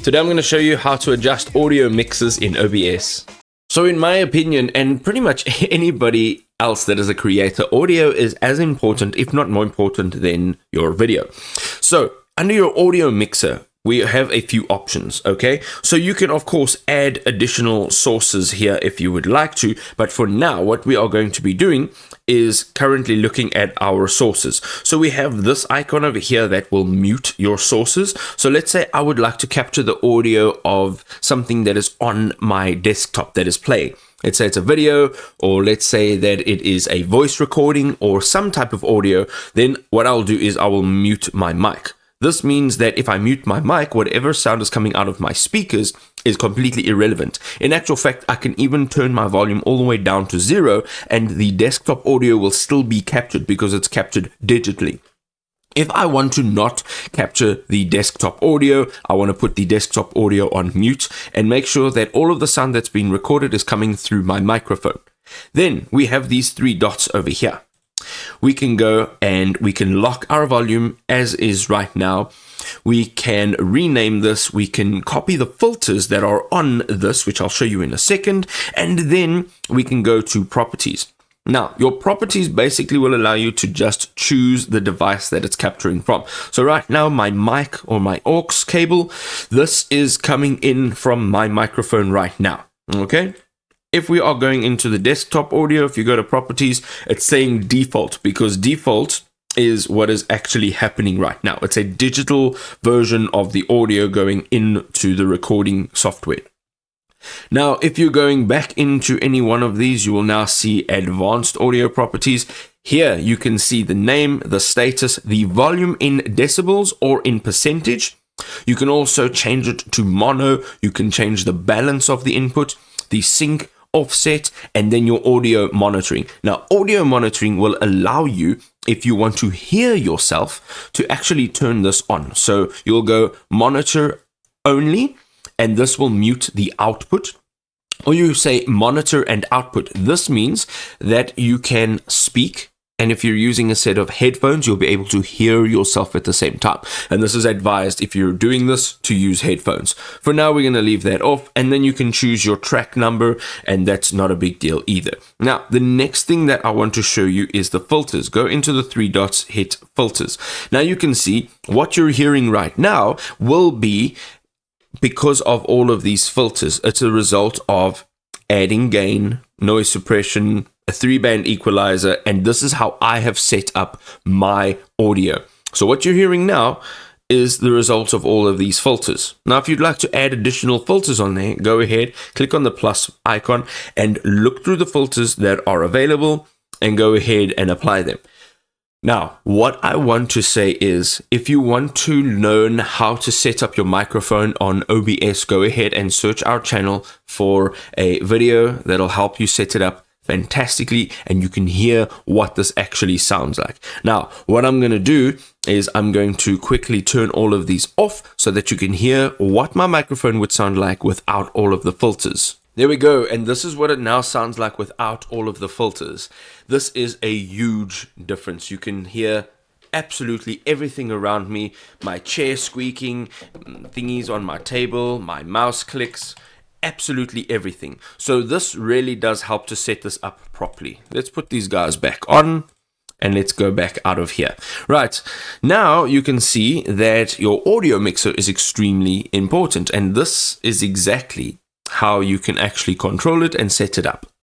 Today I'm going to show you how to adjust audio mixes in OBS. So in my opinion, and pretty much anybody else that is a creator, audio is as important, if not more important, than your video. So under your audio mixer, we have a few options, okay? So you can, of course, add additional sources here if you would like to, but for now, what we are going to be doing is currently looking at our sources. So we have this icon over here that will mute your sources. So let's say I would like to capture the audio of something that is on my desktop that is playing. Let's say it's a video, or let's say that it is a voice recording or some type of audio. Then what I'll do is I will mute my mic. This means that if I mute my mic, whatever sound is coming out of my speakers is completely irrelevant. In actual fact, I can even turn my volume all the way down to 0 and the desktop audio will still be captured because it's captured digitally. If I want to not capture the desktop audio, I want to put the desktop audio on mute and make sure that all of the sound that's been recorded is coming through my microphone. Then we have these three dots over here. We can go and we can lock our volume as is right now. We can rename this. We can copy the filters that are on this, which I'll show you in a second. And then we can go to properties. Now, your properties basically will allow you to just choose the device that it's capturing from. So right now, my mic or my aux cable, this is coming in from my microphone right now. Okay. If we are going into the desktop audio, if you go to properties, it's saying default because default is what is actually happening right now. It's a digital version of the audio going into the recording software. Now, if you're going back into any one of these, you will now see advanced audio properties. Here you can see the name, the status, the volume in decibels or in percentage. You can also change it to mono. You can change the balance of the input, the sync, offset, and then your audio monitoring. Now, audio monitoring will allow you, if you want to hear yourself, to actually turn this on. So you'll go monitor only, and this will mute the output. Or you say monitor and output. This means that you can speak, and if you're using a set of headphones, you'll be able to hear yourself at the same time. And this is advised if you're doing this to use headphones. For now, we're going to leave that off, and then you can choose your track number, and that's not a big deal either. Now, the next thing that I want to show you is the filters. Go into the three dots, hit filters. Now you can see what you're hearing right now will be because of all of these filters. It's a result of adding gain, noise suppression, a 3-band equalizer, and this is how I have set up my audio. So what you're hearing now is the result of all of these filters. Now, if you'd like to add additional filters on there, go ahead, click on the plus icon and look through the filters that are available and go ahead and apply them. Now, what I want to say is, if you want to learn how to set up your microphone on OBS, go ahead and search our channel for a video that'll help you set it up fantastically, and you can hear what this actually sounds like. Now, what I'm going to do is I'm going to quickly turn all of these off so that you can hear what my microphone would sound like without all of the filters. There we go, and this is what it now sounds like without all of the filters. This is a huge difference. You can hear absolutely everything around me, my chair squeaking, thingies on my table, my mouse clicks, absolutely everything. So this really does help to set this up properly. Let's put these guys back on and let's go back out of here. Right, now you can see that your audio mixer is extremely important, and this is exactly how you can actually control it and set it up.